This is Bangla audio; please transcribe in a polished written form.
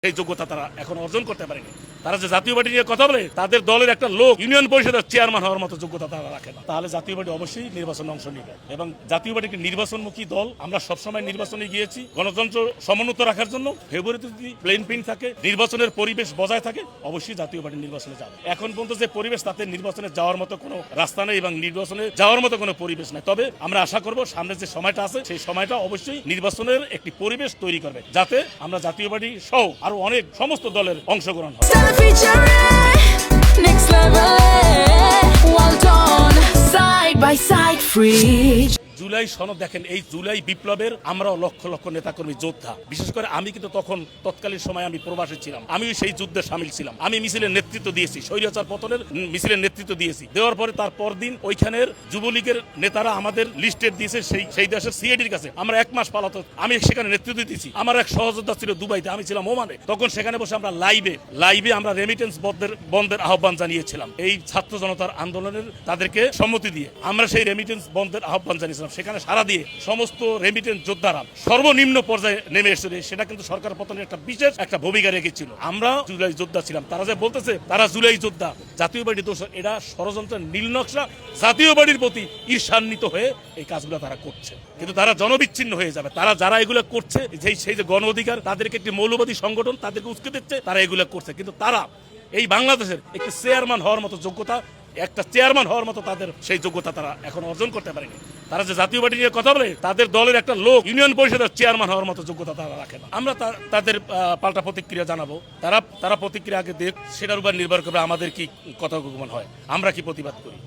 এই যোগ্যতা তারা এখন অর্জন করতে পারেনি। তারা যে জাতীয় পার্টি নিয়ে কথা বলে, তাদের দলের একটা লোক ইউনিয়ন পরিষদের চেয়ারম্যান হওয়ার মতো যোগ্যতা তারা রাখে না। তাহলে জাতীয় পার্টি অবশ্যই নির্বাচনে অংশ নেবে এবং জাতীয় পার্টি একটি নির্বাচনমুখী দল। আমরা সবসময় নির্বাচনে গিয়েছি গণতন্ত্র সমুন্নত রাখার জন্য। ফেব্রুয়ারিতে যদি প্লেন পিন থাকে, নির্বাচনের পরিবেশ বজায় থাকে, অবশ্যই জাতীয় পার্টি নির্বাচনে যাবে। এখন পর্যন্ত যে পরিবেশ, তাতে নির্বাচনে যাওয়ার মতো কোনো রাস্তা নেই এবং নির্বাচনে যাওয়ার মতো কোনো পরিবেশ নেই। তবে আমরা আশা করব সামনে যে সময়টা আছে, সেই সময়টা অবশ্যই নির্বাচনের একটি পরিবেশ তৈরি করবে, যাতে আমরা জাতীয় পার্টি সহ আরো অনেক সমস্ত দলের অংশগ্রহণ হয়। Next level, well done, side by side, free. July সনদ দেখেন, এই জুলাই বিপ্লবের আমরাও লক্ষ লক্ষ নেতাকর্মী যোদ্ধা। বিশেষ করে আমি কিন্তু তৎকালীন সময় আমি প্রবাসী ছিলাম, আমি সেই যুদ্ধে সামিল ছিলাম। আমি মিছিলের নেতৃত্ব দিয়েছি, স্বৈরাচার পতনের মিছিলের নেতৃত্ব দিয়েছি। দেওয়ার পরে তার পরদিন ওইখানের যুবলীগের নেতারা আমাদের লিস্টেড দিয়েছে সেই দেশের সিআইডির কাছে। আমরা 1 মাস পালাতো, আমি সেখানে নেতৃত্ব দিয়েছি। আমার এক সহযোদ্ধা ছিল দুবাইতে, আমি ছিলাম ওমানে। তখন সেখানে বসে আমরা লাইভে আমরা রেমিটেন্স বন্ধের আহ্বান জানিয়েছিলাম। এই ছাত্র জনতার আন্দোলনের তাদেরকে সম্মতি দিয়ে আমরা সেই রেমিটেন্স বন্ধের আহ্বান জানিয়েছিলাম। সেখানে সারা দিয়ে সমস্ত রেমিটেন্স যোদ্ধারা সর্বনিম্ন পর্যায়ে নেমে এসেছে। সেটা কিন্তু সরকার পতনের একটা বিশেষ একটা ভূমিকা রেখেছিল। আমরা জুলাই যোদ্ধা ছিলাম। তারা যে বলতেছে তারা জুলাই যোদ্ধা, জাতীয় পার্টি দোষ, এটা ষড়যন্ত্রের নীল নকশা। জাতীয় পার্টির প্রতি ঈর্ষান্বিত হয়ে এই কাজগুলো তারা করছে, কিন্তু তারা জনবিচ্ছিন্ন হয়ে যাবে। তারা যারা এগুলো করছে, সেই যে গণ অধিকার, তাদেরকে একটি মৌলবাদী সংগঠন তাদেরকে উস্কে দিচ্ছে, তারা এগুলো করছে। কিন্তু তারা এই বাংলাদেশের একটি চেয়ারম্যান হওয়ার মতো যোগ্যতা, একটা চেয়ারম্যান হওয়ার মতো তাদের সেই যোগ্যতা তারা এখন অর্জন করতে পারেনি। তারা যে জাতীয় পার্টি নিয়ে কথা বলে, তাদের দলের একটা লোক ইউনিয়ন পরিষদের চেয়ারম্যান হওয়ার মতো যোগ্যতা তারা রাখে না। আমরা তাদের পাল্টা প্রতিক্রিয়া জানাবো। তারা প্রতিক্রিয়া আগে দেখ, সেটার উপর নির্ভর করবে আমাদের কি কথা মনে হয়, আমরা কি প্রতিবাদ করি।